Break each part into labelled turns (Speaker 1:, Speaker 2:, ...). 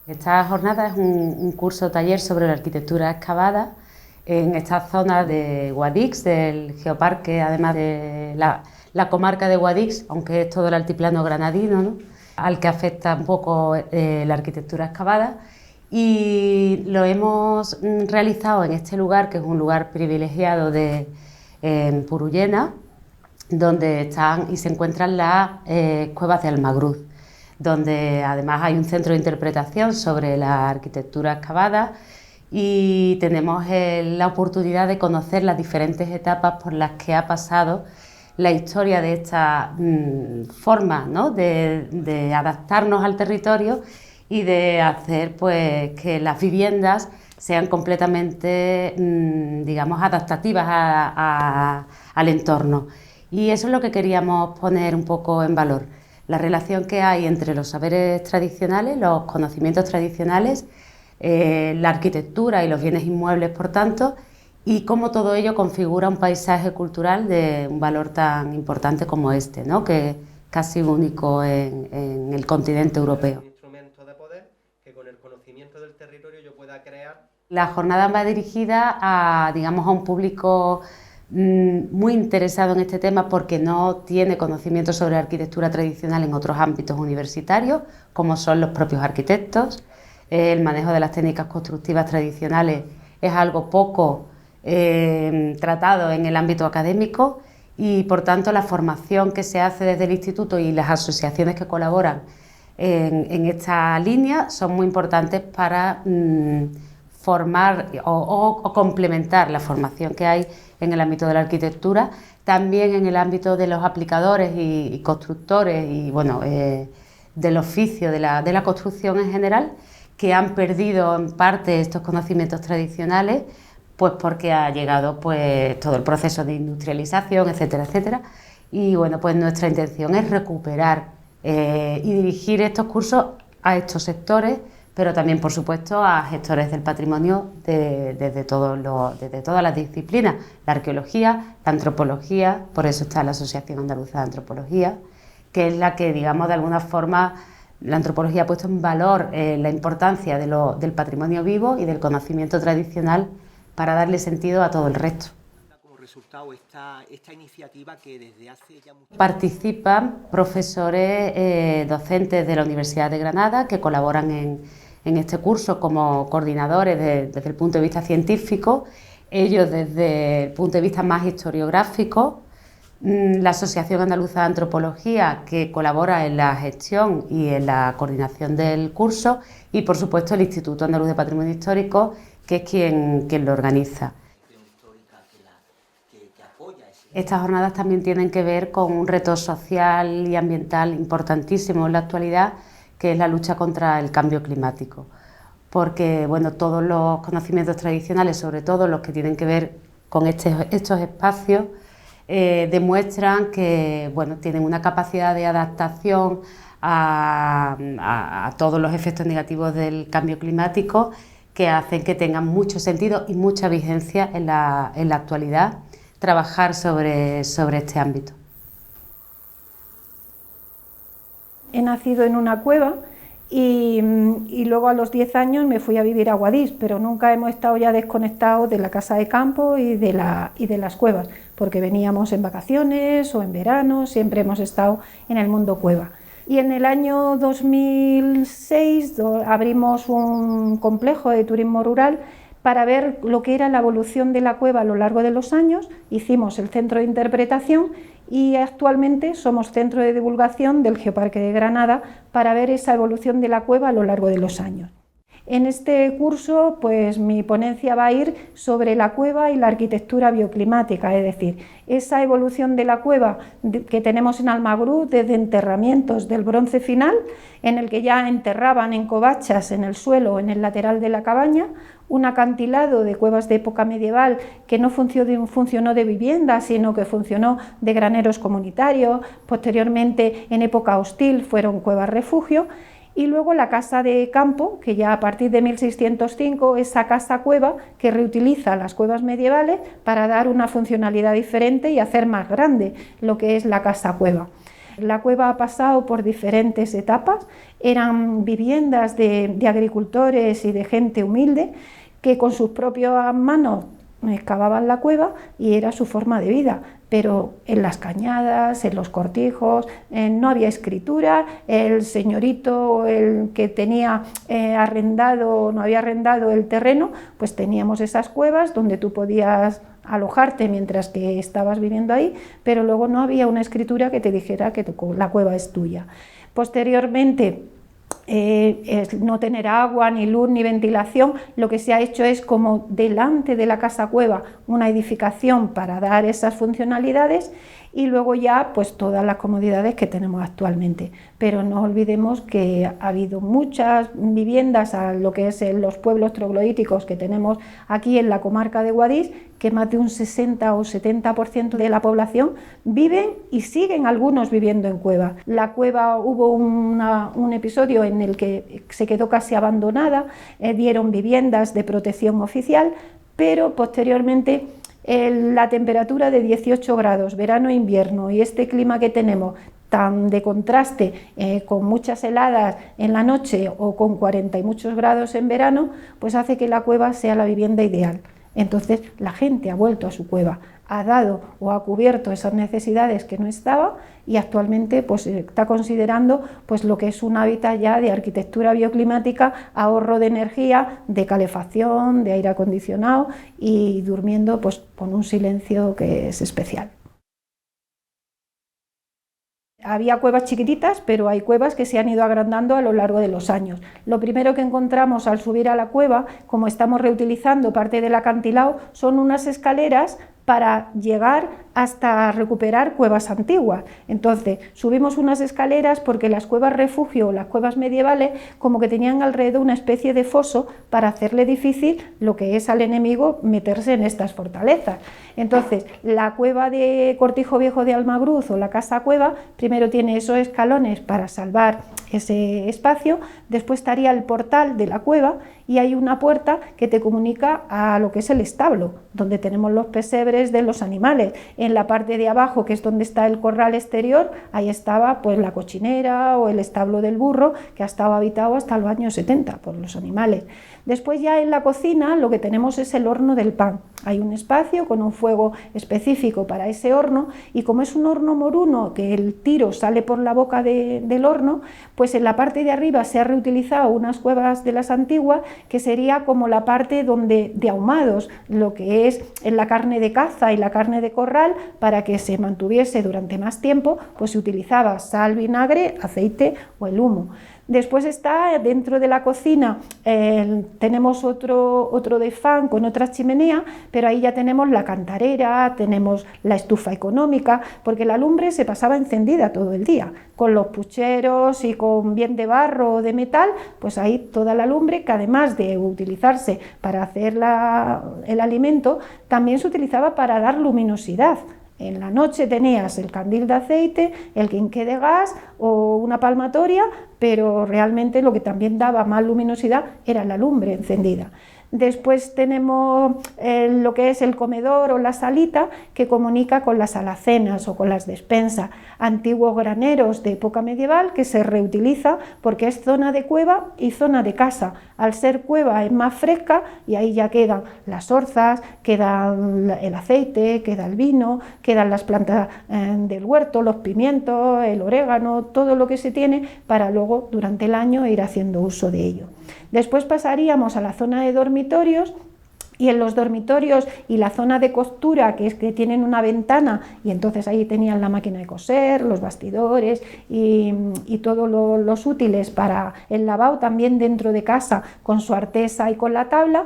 Speaker 1: Esta jornada es un curso taller sobre la arquitectura excavada en esta zona de Guadix, del geoparque, además de la comarca de Guadix, aunque es todo el altiplano granadino, ¿no?, al que afecta un poco la arquitectura excavada. Y lo hemos realizado en este lugar, que es un lugar privilegiado en Purullena, donde están y se encuentran las cuevas de Almagruz, donde además hay un centro de interpretación sobre la arquitectura excavada y tenemos la oportunidad de conocer las diferentes etapas por las que ha pasado la historia de esta forma, ¿no?, de adaptarnos al territorio y de hacer pues que las viviendas sean completamente, digamos, adaptativas al entorno. Y eso es lo que queríamos poner un poco en valor, la relación que hay entre los saberes tradicionales, los conocimientos tradicionales, la arquitectura y los bienes inmuebles, por tanto, y cómo todo ello configura un paisaje cultural de un valor tan importante como este, ¿no?, que es casi único en el continente europeo.
Speaker 2: Que con el conocimiento del territorio yo pueda crear.
Speaker 1: La jornada va dirigida a, digamos, a un público muy interesado en este tema porque no tiene conocimiento sobre arquitectura tradicional en otros ámbitos universitarios, como son los propios arquitectos. El manejo de las técnicas constructivas tradicionales es algo poco tratado en el ámbito académico y, por tanto, la formación que se hace desde el instituto y las asociaciones que colaboran en esta línea son muy importantes para formar o complementar la formación que hay en el ámbito de la arquitectura, también en el ámbito de los aplicadores y constructores y, bueno, del oficio de la construcción en general, que han perdido en parte estos conocimientos tradicionales, pues porque ha llegado pues todo el proceso de industrialización, etcétera, etcétera. Y bueno, pues nuestra intención es recuperar y dirigir estos cursos a estos sectores, pero también, por supuesto, a gestores del patrimonio desde todas las disciplinas, la arqueología, la antropología, por eso está la Asociación Andaluza de Antropología, que es la que, digamos, de alguna forma, la antropología ha puesto en valor la importancia del patrimonio vivo y del conocimiento tradicional para darle sentido a todo el resto.
Speaker 2: Resultado esta iniciativa que desde hace ya mucho...
Speaker 1: Participan profesores docentes de la Universidad de Granada que colaboran en este curso como coordinadores desde el punto de vista científico, ellos desde el punto de vista más historiográfico, la Asociación Andaluza de Antropología que colabora en la gestión y en la coordinación del curso y, por supuesto, el Instituto Andaluz de Patrimonio Histórico, que es quien lo organiza. Estas jornadas también tienen que ver con un reto social y ambiental importantísimo en la actualidad, que es la lucha contra el cambio climático. Porque, bueno, todos los conocimientos tradicionales, sobre todo los que tienen que ver con estos espacios, demuestran que, bueno, tienen una capacidad de adaptación a todos los efectos negativos del cambio climático que hacen que tengan mucho sentido y mucha vigencia en la actualidad trabajar sobre este ámbito.
Speaker 3: He nacido en una cueva y luego a los 10 años me fui a vivir a Guadix, pero nunca hemos estado ya desconectados de la casa de campo y de las cuevas, porque veníamos en vacaciones o en verano, siempre hemos estado en el mundo cueva. Y en el año 2006 abrimos un complejo de turismo rural para ver lo que era la evolución de la cueva a lo largo de los años. Hicimos el centro de interpretación y actualmente somos centro de divulgación del Geoparque de Granada para ver esa evolución de la cueva a lo largo de los años. En este curso, pues mi ponencia va a ir sobre la cueva y la arquitectura bioclimática, es decir, esa evolución de la cueva que tenemos en Almagruz desde enterramientos del Bronce final, en el que ya enterraban en covachas en el suelo o en el lateral de la cabaña, un acantilado de cuevas de época medieval que no funcionó de vivienda, sino que funcionó de graneros comunitarios, posteriormente en época hostil fueron cuevas refugio, y luego la casa de campo, que ya a partir de 1605, esa casa cueva que reutiliza las cuevas medievales para dar una funcionalidad diferente y hacer más grande lo que es la casa cueva. La cueva ha pasado por diferentes etapas, eran viviendas de agricultores y de gente humilde que con sus propias manos excavaban la cueva y era su forma de vida, pero en las cañadas, en los cortijos, no había escritura, el señorito, el que tenía arrendado, no había arrendado el terreno, pues teníamos esas cuevas donde tú podías alojarte mientras que estabas viviendo ahí, pero luego no había una escritura que te dijera que la cueva es tuya. Posteriormente, no tener agua, ni luz, ni ventilación, lo que se ha hecho es como delante de la casa cueva una edificación para dar esas funcionalidades y luego ya pues todas las comodidades que tenemos actualmente. Pero no olvidemos que ha habido muchas viviendas a lo que es en los pueblos troglodíticos que tenemos aquí en la comarca de Guadix, que más de un 60 o 70% de la población viven y siguen algunos viviendo en cueva. La cueva hubo un episodio en el que se quedó casi abandonada, dieron viviendas de protección oficial, pero posteriormente la temperatura de 18 grados, verano e invierno, y este clima que tenemos tan de contraste, con muchas heladas en la noche o con 40 y muchos grados en verano, pues hace que la cueva sea la vivienda ideal. Entonces la gente ha vuelto a su cueva, ha dado o ha cubierto esas necesidades que no estaba y actualmente pues está considerando pues lo que es un hábitat ya de arquitectura bioclimática, ahorro de energía, de calefacción, de aire acondicionado y durmiendo pues con un silencio que es especial. Había cuevas chiquititas, pero hay cuevas que se han ido agrandando a lo largo de los años. Lo primero que encontramos al subir a la cueva, como estamos reutilizando parte del acantilado, son unas escaleras para llegar hasta recuperar cuevas antiguas. Entonces subimos unas escaleras porque las cuevas refugio, las cuevas medievales, como que tenían alrededor una especie de foso para hacerle difícil lo que es al enemigo meterse en estas fortalezas. Entonces la cueva de Cortijo Viejo de Almagruz o la casa cueva primero tiene esos escalones para salvar ese espacio, después estaría el portal de la cueva y hay una puerta que te comunica a lo que es el establo, donde tenemos los pesebres de los animales. En la parte de abajo, que es donde está el corral exterior, ahí estaba pues la cochinera o el establo del burro, que ha estado habitado hasta los años 70 por los animales. Después ya en la cocina lo que tenemos es el horno del pan. Hay un espacio con un fuego específico para ese horno y como es un horno moruno que el tiro sale por la boca del horno, pues en la parte de arriba se ha reutilizado unas cuevas de las antiguas que sería como la parte donde de ahumados, lo que es en la carne de caza y la carne de corral, para que se mantuviese durante más tiempo, pues se utilizaba sal, vinagre, aceite o el humo. Después está dentro de la cocina, tenemos otro desván con otra chimenea, pero ahí ya tenemos la cantarera, tenemos la estufa económica, porque la lumbre se pasaba encendida todo el día, con los pucheros y con bien de barro o de metal, pues ahí toda la lumbre, que además de utilizarse para hacer el alimento, también se utilizaba para dar luminosidad. En la noche tenías el candil de aceite, el quinqué de gas o una palmatoria, pero realmente lo que también daba más luminosidad era la lumbre encendida. Después tenemos lo que es el comedor o la salita que comunica con las alacenas o con las despensas, antiguos graneros de época medieval que se reutiliza porque es zona de cueva y zona de casa. Al ser cueva es más fresca y ahí ya quedan las orzas, queda el aceite, queda el vino, quedan las plantas del huerto, los pimientos, el orégano, todo lo que se tiene para luego durante el año ir haciendo uso de ello. Después pasaríamos a la zona de dormitorios y en los dormitorios y la zona de costura, que es que tienen una ventana y entonces ahí tenían la máquina de coser, los bastidores y todos los útiles para el lavado también dentro de casa con su artesa y con la tabla.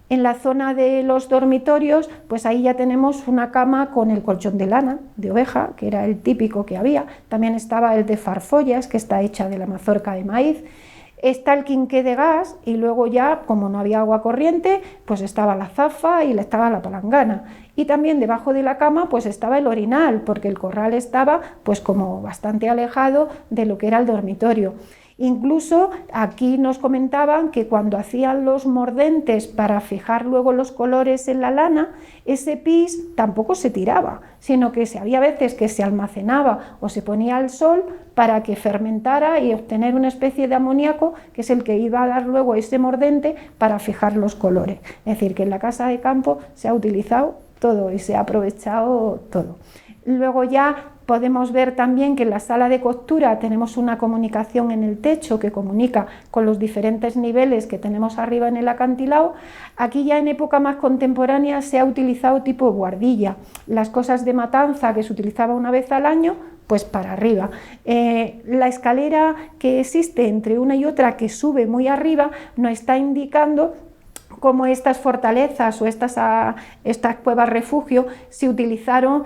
Speaker 3: En la zona de los dormitorios, pues ahí ya tenemos una cama con el colchón de lana, de oveja, que era el típico que había. También estaba el de farfollas, que está hecha de la mazorca de maíz. Está el quinqué de gas y luego ya, como no había agua corriente, pues estaba la zafa y estaba la palangana. Y también debajo de la cama pues estaba el orinal, porque el corral estaba pues como bastante alejado de lo que era el dormitorio. Incluso aquí nos comentaban que cuando hacían los mordentes para fijar luego los colores en la lana, ese pis tampoco se tiraba, sino que había veces que se almacenaba o se ponía al sol para que fermentara y obtener una especie de amoníaco que es el que iba a dar luego ese mordente para fijar los colores. Es decir, que en la casa de campo se ha utilizado todo y se ha aprovechado todo. Luego ya podemos ver también que en la sala de costura tenemos una comunicación en el techo que comunica con los diferentes niveles que tenemos arriba en el acantilado. Aquí ya en época más contemporánea se ha utilizado tipo buhardilla, las cosas de matanza que se utilizaba una vez al año, pues para arriba. La escalera que existe entre una y otra que sube muy arriba nos está indicando cómo estas fortalezas o estas cuevas refugio se utilizaron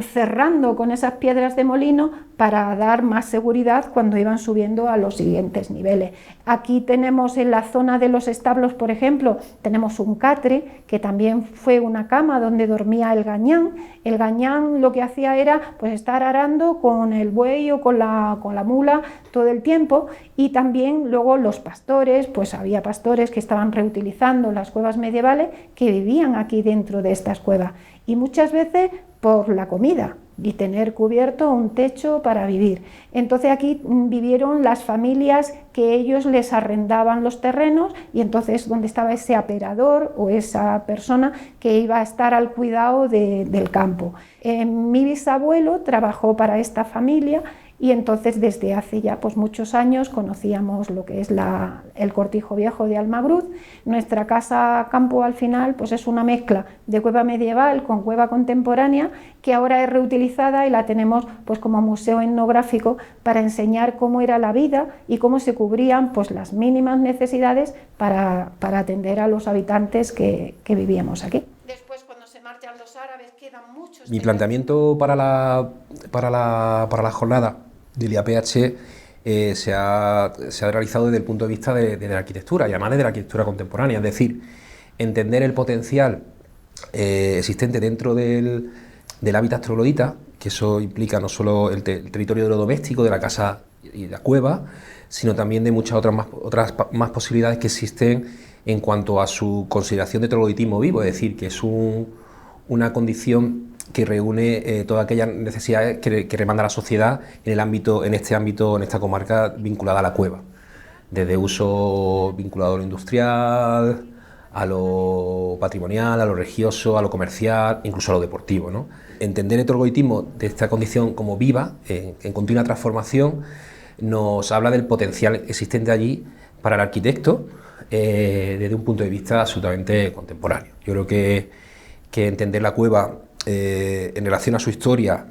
Speaker 3: cerrando con esas piedras de molino para dar más seguridad cuando iban subiendo a los siguientes niveles. Aquí tenemos en la zona de los establos, por ejemplo, tenemos un catre que también fue una cama donde dormía el gañán. El gañán lo que hacía era pues estar arando con el buey o con la mula todo el tiempo, y también luego los pastores, pues había pastores que estaban reutilizando las cuevas medievales que vivían aquí dentro de estas cuevas, y muchas veces por la comida y tener cubierto un techo para vivir. Entonces aquí vivieron las familias que ellos les arrendaban los terrenos, y entonces donde estaba ese aperador o esa persona que iba a estar al cuidado del campo. Mi bisabuelo trabajó para esta familia, y entonces desde hace ya pues muchos años conocíamos lo que es el Cortijo Viejo de Almagruz. Nuestra casa campo al final pues es una mezcla de cueva medieval con cueva contemporánea, que ahora es reutilizada y la tenemos pues como museo etnográfico para enseñar cómo era la vida y cómo se cubrían pues las mínimas necesidades para atender a los habitantes que vivíamos aquí. Después, cuando se marchan los árabes, quedan muchos...
Speaker 4: Mi planteamiento para la jornada del IAPH se ha realizado desde el punto de vista de la arquitectura, y además de la arquitectura contemporánea, es decir, entender el potencial existente dentro del hábitat troglodita, que eso implica no solo el territorio de lo doméstico, de la casa y de la cueva, sino también de muchas otras posibilidades que existen en cuanto a su consideración de trogloditismo vivo, es decir, que es una condición que reúne todas aquellas necesidades que demanda la sociedad en esta comarca vinculada a la cueva, desde uso vinculado a lo industrial, a lo patrimonial, a lo religioso, a lo comercial, incluso a lo deportivo, ¿no? Entender el trogloditismo de esta condición como viva, en continua transformación, nos habla del potencial existente allí para el arquitecto desde un punto de vista absolutamente contemporáneo. Yo creo que entender la cueva en relación a su historia,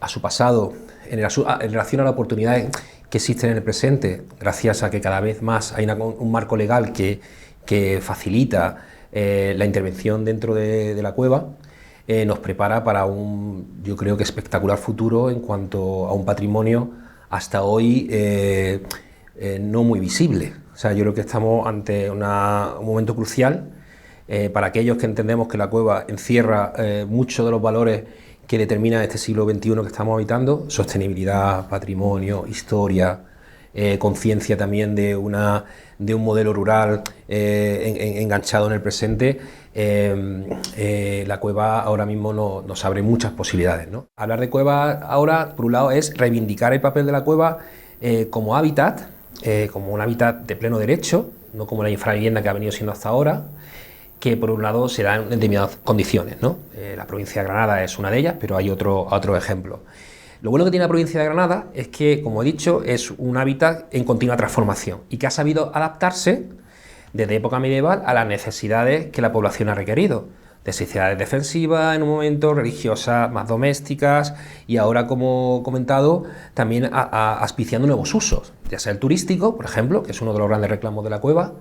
Speaker 4: a su pasado, en relación a las oportunidades que existen en el presente, gracias a que cada vez más hay un marco legal que facilita la intervención dentro de la cueva, nos prepara para yo creo que espectacular futuro en cuanto a un patrimonio hasta hoy no muy visible. O sea, yo creo que estamos ante un momento crucial para aquellos que entendemos que la cueva encierra muchos de los valores que determinan este siglo XXI que estamos habitando: sostenibilidad, patrimonio, historia, conciencia también de un modelo rural enganchado en el presente. La cueva ahora mismo nos abre muchas posibilidades, ¿no? Hablar de cueva ahora, por un lado, es reivindicar el papel de la cueva como hábitat, como un hábitat de pleno derecho, no como la infravivienda que ha venido siendo hasta ahora, que por un lado se da en determinadas condiciones, ¿no? La provincia de Granada es una de ellas, pero hay otro ejemplo. Lo bueno que tiene la provincia de Granada es que, como he dicho, es un hábitat en continua transformación y que ha sabido adaptarse desde época medieval a las necesidades que la población ha requerido. Necesidades defensivas en un momento, religiosas, más domésticas, y ahora, como he comentado, también auspiciando nuevos usos, ya sea el turístico, por ejemplo, que es uno de los grandes reclamos de la cueva,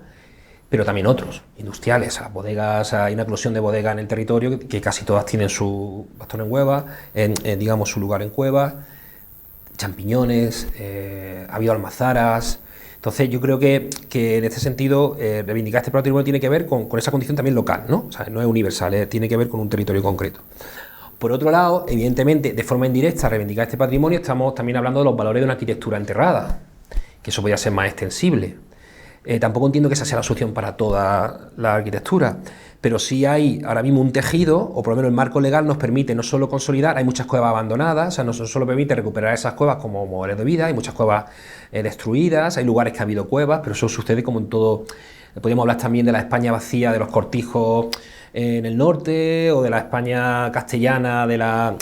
Speaker 4: pero también otros, industriales, a bodegas, hay una eclosión de bodegas en el territorio que casi todas tienen su bastón en cueva, digamos su lugar en cueva, champiñones, ha habido almazaras. Entonces yo creo que en este sentido reivindicar este patrimonio tiene que ver con esa condición también local, ¿no? O sea, no es universal, tiene que ver con un territorio concreto. Por otro lado, evidentemente, de forma indirecta, reivindicar este patrimonio, estamos también hablando de los valores de una arquitectura enterrada, que eso podría ser más extensible. Tampoco entiendo que esa sea la solución para toda la arquitectura, pero sí hay ahora mismo un tejido, o por lo menos el marco legal nos permite no solo consolidar, hay muchas cuevas abandonadas, o sea, no solo permite recuperar esas cuevas como modelos de vida, hay muchas cuevas destruidas, hay lugares que ha habido cuevas, pero eso sucede como en todo. Podríamos hablar también de la España vacía, de los cortijos en el norte, o de la España castellana, de la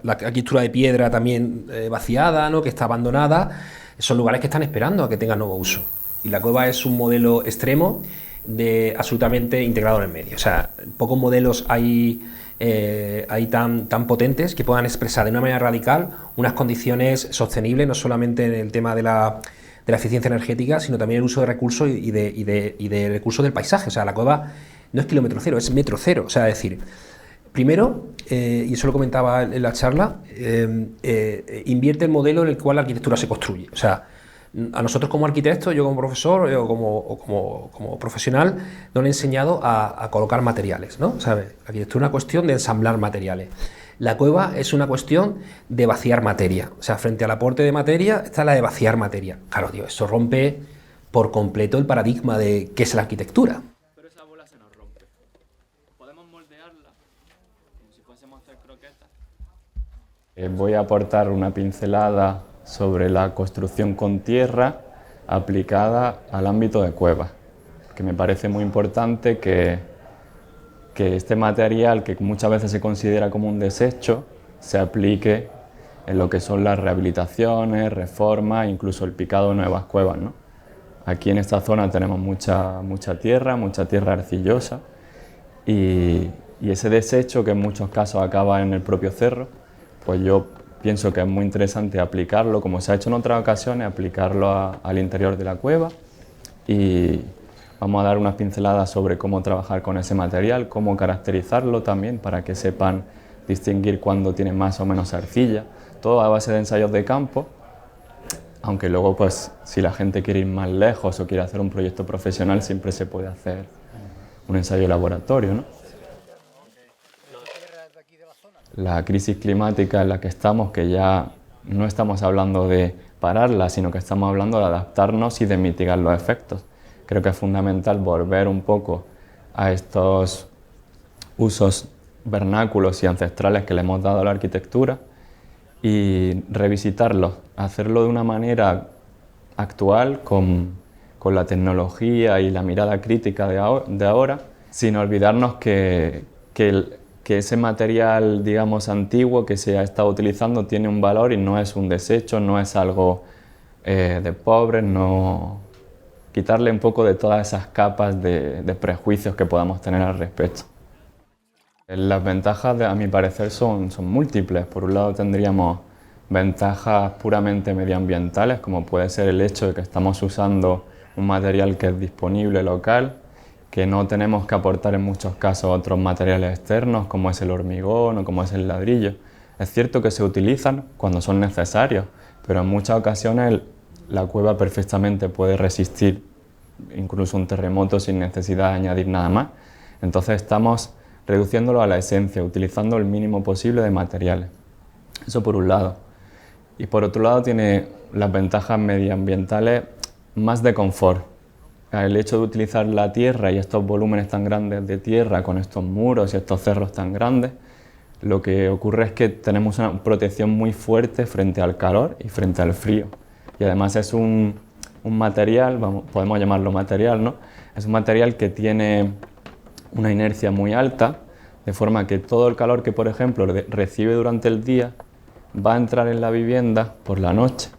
Speaker 4: arquitectura de piedra también vaciada, ¿no?, que está abandonada. Son lugares que están esperando a que tengan nuevo uso. Y la cueva es un modelo extremo absolutamente integrado en el medio. O sea, pocos modelos hay tan potentes que puedan expresar de una manera radical unas condiciones sostenibles, no solamente en el tema de la eficiencia energética, sino también el uso de recursos y de recursos del paisaje. O sea, la cueva no es kilómetro cero, es metro cero. O sea, es decir, primero, y eso lo comentaba en la charla, invierte el modelo en el cual la arquitectura se construye. O sea, a nosotros como arquitectos, yo como profesor o como profesional, nos han enseñado a colocar materiales, ¿no? ¿Sabes? La arquitectura es una cuestión de ensamblar materiales. La cueva es una cuestión de vaciar materia. O sea, frente al aporte de materia está la de vaciar materia. Claro, tío, eso rompe por completo el paradigma de qué es la arquitectura.
Speaker 5: Pero esa bola se nos rompe. Podemos moldearla como si fuésemos a hacer croquetas. Voy a aportar una pincelada sobre la construcción con tierra aplicada al ámbito de cuevas, que me parece muy importante que este material, que muchas veces se considera como un desecho, se aplique en lo que son las rehabilitaciones, reformas, incluso el picado de nuevas cuevas, ¿no? Aquí en esta zona tenemos mucha tierra arcillosa, y ese desecho, que en muchos casos acaba en el propio cerro, pues yo pienso que es muy interesante aplicarlo, como se ha hecho en otras ocasiones, aplicarlo al interior de la cueva, y vamos a dar unas pinceladas sobre cómo trabajar con ese material, cómo caracterizarlo también para que sepan distinguir cuándo tiene más o menos arcilla, todo a base de ensayos de campo, aunque luego, pues, si la gente quiere ir más lejos o quiere hacer un proyecto profesional, siempre se puede hacer un ensayo de laboratorio, ¿no? La crisis climática en la que estamos, que ya no estamos hablando de pararla, sino que estamos hablando de adaptarnos y de mitigar los efectos. Creo que es fundamental volver un poco a estos usos vernáculos y ancestrales que le hemos dado a la arquitectura y revisitarlos, hacerlo de una manera actual, con la tecnología y la mirada crítica de ahora, sin olvidarnos que ese material, digamos, antiguo que se ha estado utilizando tiene un valor y no es un desecho, no es algo de pobres, no... Quitarle un poco de todas esas capas de prejuicios que podamos tener al respecto. Las ventajas, a mi parecer, son múltiples. Por un lado tendríamos ventajas puramente medioambientales, como puede ser el hecho de que estamos usando un material que es disponible local, que no tenemos que aportar en muchos casos otros materiales externos, como es el hormigón o como es el ladrillo. Es cierto que se utilizan cuando son necesarios, pero en muchas ocasiones la cueva perfectamente puede resistir incluso un terremoto sin necesidad de añadir nada más. Entonces estamos reduciéndolo a la esencia, utilizando el mínimo posible de materiales. Eso por un lado. Y por otro lado tiene las ventajas medioambientales más de confort. El hecho de utilizar la tierra y estos volúmenes tan grandes de tierra con estos muros y estos cerros tan grandes, lo que ocurre es que tenemos una protección muy fuerte frente al calor y frente al frío. Y además es un material, podemos llamarlo material, ¿no? Es un material que tiene una inercia muy alta, de forma que todo el calor que, por ejemplo, recibe durante el día va a entrar en la vivienda por la noche,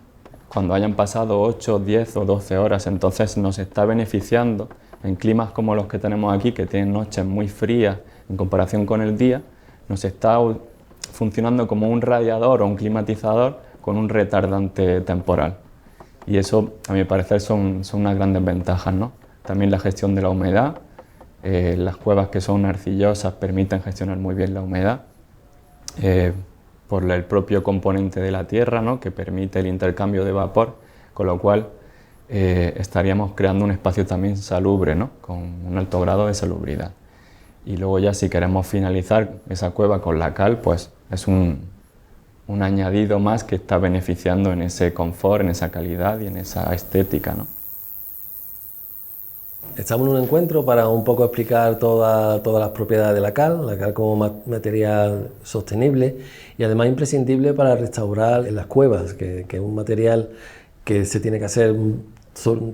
Speaker 5: cuando hayan pasado 8, 10 o 12 horas. Entonces nos está beneficiando en climas como los que tenemos aquí, que tienen noches muy frías en comparación con el día, nos está funcionando como un radiador o un climatizador con un retardante temporal. Y eso, a mi parecer, son unas grandes ventajas, ¿no? También la gestión de la humedad. Las cuevas que son arcillosas permiten gestionar muy bien la humedad por el propio componente de la tierra, ¿no?, que permite el intercambio de vapor, con lo cual estaríamos creando un espacio también salubre, ¿no?, con un alto grado de salubridad. Y luego ya, si queremos finalizar esa cueva con la cal, pues es un un añadido más que está beneficiando en ese confort, en esa calidad y en esa estética, ¿no?
Speaker 6: Estamos en un encuentro para un poco explicar todas las propiedades de la cal como material sostenible y además imprescindible para restaurar en las cuevas, que es un material que se tiene que hacer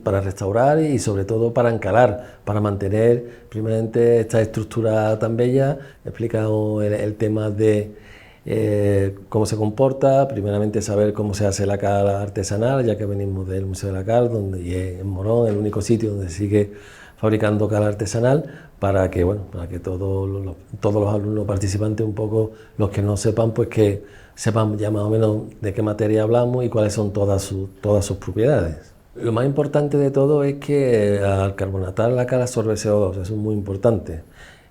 Speaker 6: para restaurar y sobre todo para encalar, para mantener primeramente esta estructura tan bella. He explicado el tema de cómo se comporta, primeramente saber cómo se hace la cal artesanal, ya que venimos del Museo de la Cal, y es en Morón, el único sitio donde sigue fabricando cal artesanal, para que todos los alumnos participantes, un poco los que no sepan, pues que sepan ya más o menos de qué materia hablamos y cuáles son todas sus propiedades. Lo más importante de todo es que al carbonatar la cal absorbe CO2, eso es muy importante.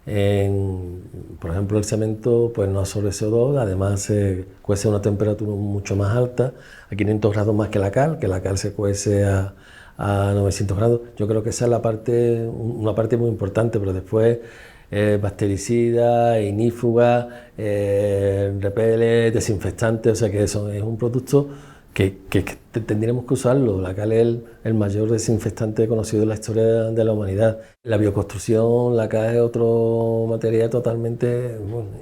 Speaker 6: Por ejemplo, el cemento pues no absorbe CO2, además se cuece a una temperatura mucho más alta, a 500 grados más que la cal se cuece a 900 grados. Yo creo que esa es una parte muy importante, pero después bactericida, ignífuga, repele, desinfectante, o sea que eso es un producto que tendríamos que usarlo. La cal es el mayor desinfectante conocido en la historia de la humanidad. La bioconstrucción, la cal es otro material totalmente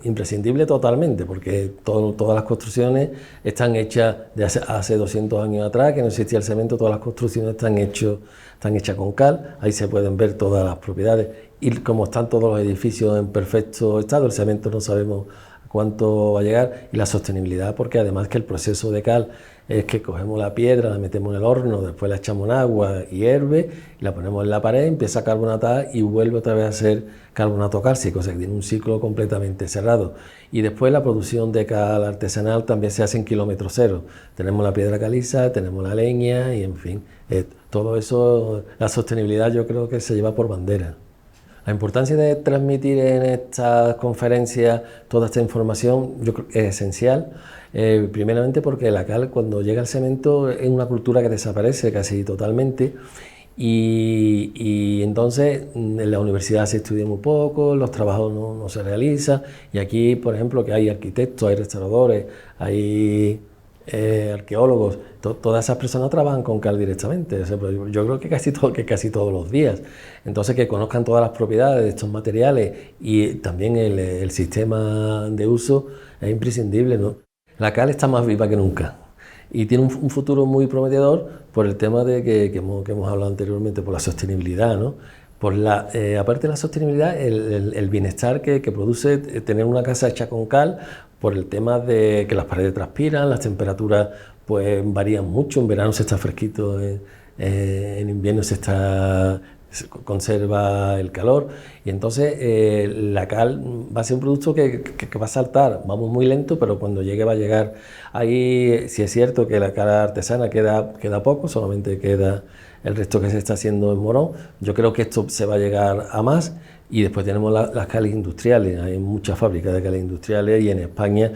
Speaker 6: imprescindible totalmente, porque todas las construcciones están hechas de hace 200 años atrás, que no existía el cemento, todas las construcciones están hechas con cal, ahí se pueden ver todas las propiedades. Y como están todos los edificios en perfecto estado, el cemento no sabemos cuánto va a llegar, y la sostenibilidad, porque además que el proceso de cal es que cogemos la piedra, la metemos en el horno, después la echamos en agua y hierve, y la ponemos en la pared, empieza a carbonatar y vuelve otra vez a ser carbonato cálcico, o sea que tiene un ciclo completamente cerrado. Y después la producción de cal artesanal también se hace en kilómetro cero. Tenemos la piedra caliza, tenemos la leña y en fin, todo eso, la sostenibilidad yo creo que se lleva por bandera. La importancia de transmitir en estas conferencias toda esta información yo creo que es esencial, primeramente porque la cal, cuando llega al cemento, es una cultura que desaparece casi totalmente, y entonces en la universidad se estudia muy poco, los trabajos no se realizan, y aquí, por ejemplo, que hay arquitectos, hay restauradores, hay arqueólogos, todas esas personas trabajan con cal directamente, o sea, yo creo que casi todos los días. Entonces, que conozcan todas las propiedades de estos materiales y también el sistema de uso es imprescindible, ¿no? La cal está más viva que nunca y tiene un futuro muy prometedor por el tema de que hemos hablado anteriormente, por la sostenibilidad, ¿no? Aparte de la sostenibilidad, el bienestar que produce tener una casa hecha con cal, por el tema de que las paredes transpiran, las temperaturas pues varían mucho, en verano se está fresquito, en invierno se conserva el calor, y entonces la cal va a ser un producto que va a saltar, vamos muy lento, pero cuando llegue va a llegar. Ahí sí es cierto que la cal artesana queda poco, solamente queda el resto que se está haciendo en Morón. Yo creo que esto se va a llegar a más, y después tenemos las cales industriales. Hay muchas fábricas de cales industriales, y en España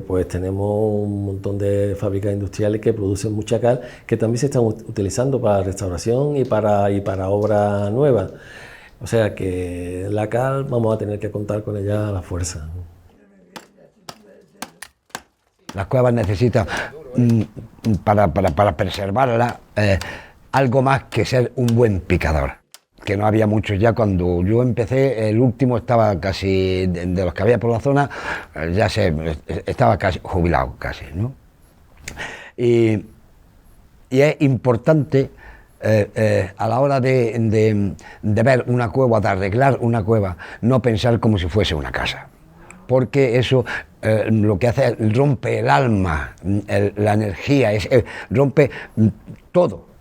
Speaker 6: pues tenemos un montón de fábricas industriales que producen mucha cal, que también se están utilizando para restauración y para obras nuevas. O sea que la cal vamos a tener que contar con ella a la fuerza.
Speaker 7: Las cuevas necesitan, para preservarlas, algo más que ser un buen picador, que no había muchos ya. Cuando yo empecé, el último estaba casi, de los que había por la zona, estaba casi jubilado, casi, ¿no? Y es importante a la hora de ver una cueva, de arreglar una cueva, no pensar como si fuese una casa, porque eso lo que hace es rompe el alma, la energía, rompe todo,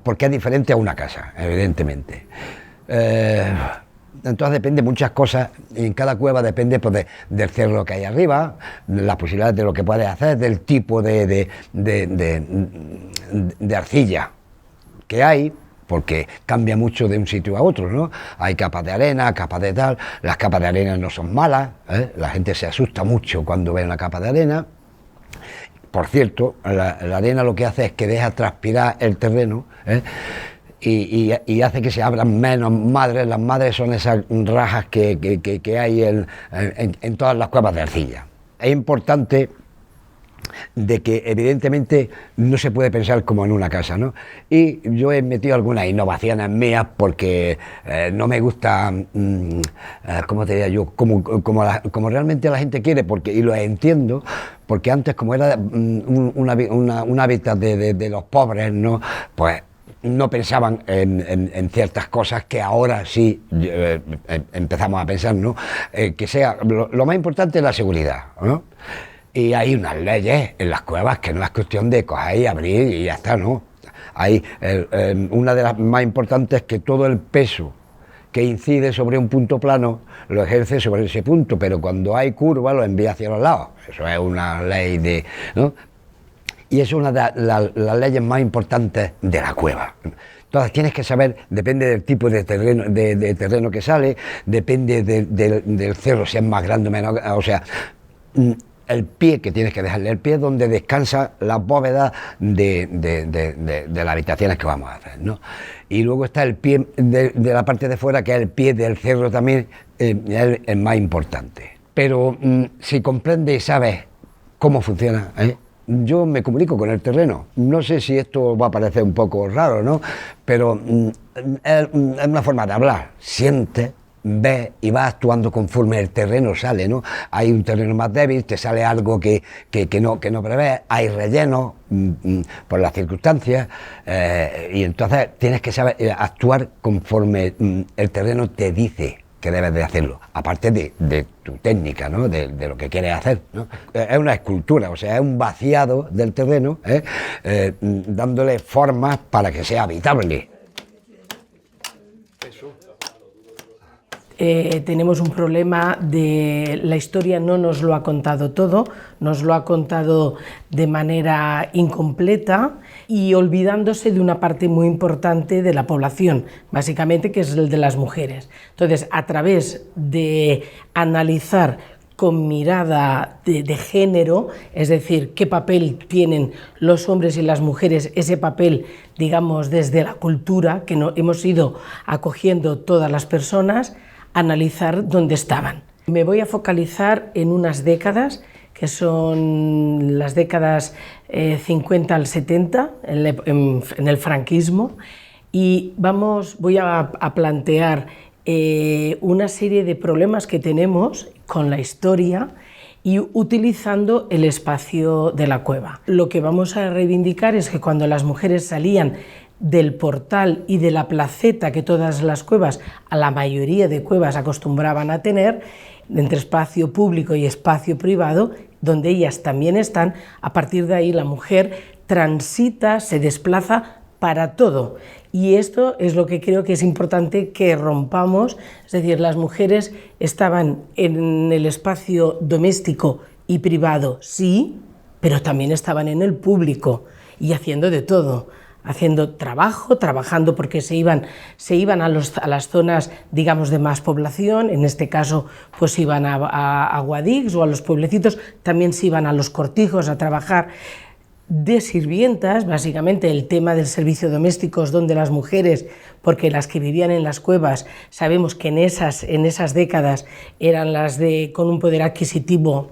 Speaker 7: porque es diferente a una casa, evidentemente. Entonces depende de muchas cosas, y en cada cueva depende pues, del cerro que hay arriba, de las posibilidades de lo que puedes hacer, del tipo de arcilla que hay, porque cambia mucho de un sitio a otro, ¿no? Hay capas de arena, capas de tal, las capas de arena no son malas, la gente se asusta mucho cuando ve una capa de arena. Por cierto, la arena lo que hace es que deja transpirar el terreno, y hace que se abran menos madres. Las madres son esas rajas que hay en todas las cuevas de arcilla. es importante de que evidentemente no se puede pensar como en una casa, ¿no? Y yo he metido algunas innovaciones mías porque no me gusta, ¿cómo te diría yo? Como realmente la gente quiere, porque, y lo entiendo, porque antes como era un hábitat de los pobres, ¿no? Pues no pensaban en ciertas cosas que ahora sí empezamos a pensar, ¿no? Que sea, lo más importante es la seguridad, ¿no? Y hay unas leyes en las cuevas que no es cuestión de coger y abrir y ya está, ¿no? Hay una de las más importantes es que todo el peso que incide sobre un punto plano lo ejerce sobre ese punto, pero cuando hay curva lo envía hacia los lados. Eso es una ley ¿no? Y es una de las leyes más importantes de la cueva. Entonces tienes que saber, depende del tipo de terreno que sale, depende del cerro, si es más grande o menos, o sea, el pie que tienes que dejarle, el pie donde descansa la bóveda de las habitaciones que vamos a hacer, ¿no? Y luego está el pie de la parte de fuera, que es el pie del cerro también, es el más importante. Pero si comprendes y sabes cómo funciona, yo me comunico con el terreno. No sé si esto va a parecer un poco raro, ¿no? Pero es una forma de hablar. Sientes, ves y vas actuando conforme el terreno sale, ¿no? Hay un terreno más débil, te sale algo que no prevés, hay relleno por las circunstancias, y entonces tienes que saber actuar conforme el terreno te dice que debes de hacerlo, aparte de tu técnica, ¿no? De lo que quieres hacer, ¿no? Es una escultura, o sea, es un vaciado del terreno, dándole formas para que sea habitable.
Speaker 8: Tenemos un problema de la historia, no nos lo ha contado todo, nos lo ha contado de manera incompleta y olvidándose de una parte muy importante de la población, básicamente, que es el de las mujeres. Entonces, a través de analizar con mirada de género, es decir, qué papel tienen los hombres y las mujeres, ese papel, digamos, desde la cultura que hemos ido acogiendo todas las personas, analizar dónde estaban. Me voy a focalizar en unas décadas, que son las décadas 50 al 70, en el franquismo, y voy a plantear una serie de problemas que tenemos con la historia y utilizando el espacio de la cueva. Lo que vamos a reivindicar es que cuando las mujeres salían del portal y de la placeta que todas las cuevas, a la mayoría de cuevas, acostumbraban a tener, entre espacio público y espacio privado, donde ellas también están, a partir de ahí la mujer transita, se desplaza para todo. Y esto es lo que creo que es importante que rompamos, es decir, las mujeres estaban en el espacio doméstico y privado, sí, pero también estaban en el público y haciendo de todo, haciendo trabajando porque se iban a las zonas, digamos, de más población, en este caso pues iban a Guadix o a los pueblecitos, también se iban a los cortijos a trabajar de sirvientas, básicamente el tema del servicio doméstico, donde las mujeres, porque las que vivían en las cuevas, sabemos que en esas décadas eran las con un poder adquisitivo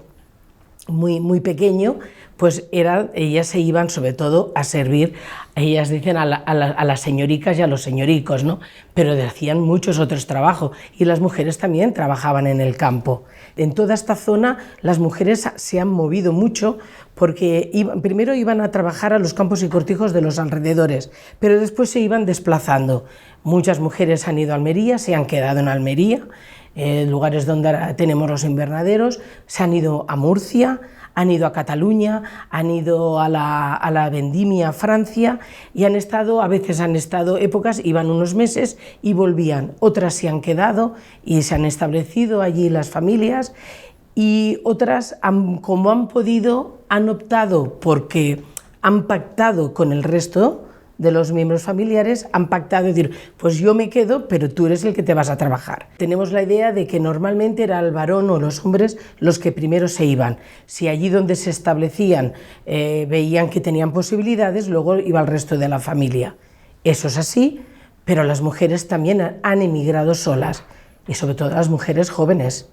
Speaker 8: muy pequeño, pues ellas se iban sobre todo a servir, ellas dicen a las señoricas y a los señoricos, ¿no? Pero hacían muchos otros trabajos y las mujeres también trabajaban en el campo. En toda esta zona las mujeres se han movido mucho porque primero iban a trabajar a los campos y cortijos de los alrededores, pero después se iban desplazando. Muchas mujeres han ido a Almería, se han quedado en Almería, lugares donde tenemos los invernaderos, se han ido a Murcia, han ido a Cataluña, han ido a la vendimia a Francia y a veces han estado épocas, iban unos meses y volvían. Otras se han quedado y se han establecido allí las familias y otras, como han podido, han optado porque han pactado con el resto de los miembros familiares, han pactado decir, pues yo me quedo, pero tú eres el que te vas a trabajar. Tenemos la idea de que normalmente era el varón o los hombres los que primero se iban. Si allí donde se establecían veían que tenían posibilidades, luego iba el resto de la familia. Eso es así, pero las mujeres también han emigrado solas, y sobre todo las mujeres jóvenes.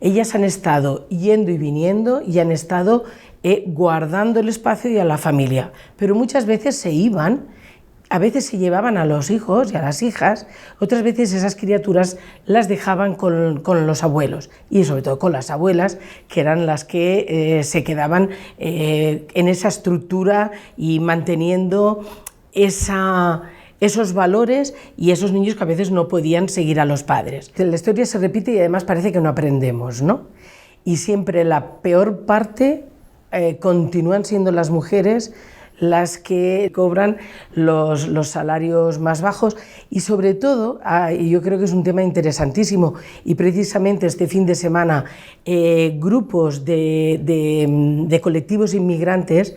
Speaker 8: ellas han estado yendo y viniendo y han estado guardando el espacio y a la familia, pero muchas veces se iban, a veces se llevaban a los hijos y a las hijas, otras veces esas criaturas las dejaban con los abuelos y sobre todo con las abuelas, que eran las que se quedaban en esa estructura y manteniendo esos valores y esos niños que a veces no podían seguir a los padres. La historia se repite y además parece que no aprendemos, ¿no? Y siempre la peor parte continúan siendo las mujeres las que cobran los salarios más bajos y sobre todo, y yo creo que es un tema interesantísimo, y precisamente este fin de semana grupos de colectivos inmigrantes,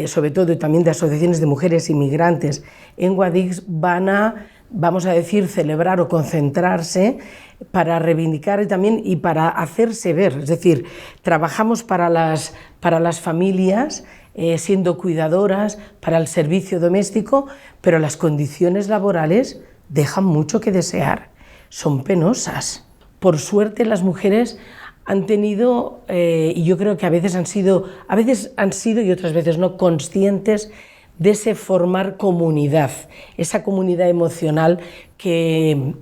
Speaker 8: sobre todo también de asociaciones de mujeres inmigrantes en Guadix, van a, vamos a decir, celebrar o concentrarse para reivindicar también y para hacerse ver, es decir, trabajamos para las familias, siendo cuidadoras, para el servicio doméstico, pero las condiciones laborales dejan mucho que desear, son penosas. Por suerte las mujeres han tenido, y yo creo que a veces han sido y otras veces no, conscientes de ese formar comunidad, esa comunidad emocional en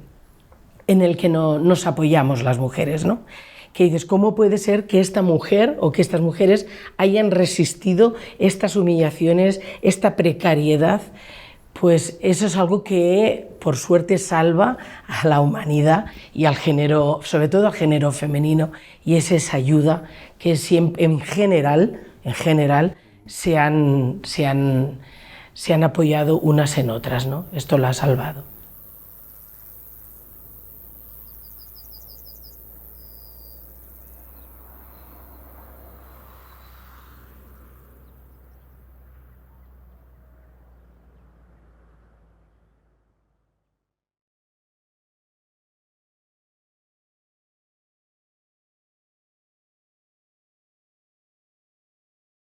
Speaker 8: el que nos apoyamos las mujeres, ¿no? Que dices, ¿cómo puede ser que esta mujer o que estas mujeres hayan resistido estas humillaciones, esta precariedad? Pues eso es algo que, por suerte, salva a la humanidad y al género, sobre todo al género femenino, y es esa ayuda que siempre, en general, se han apoyado unas en otras, ¿no? Esto la ha salvado.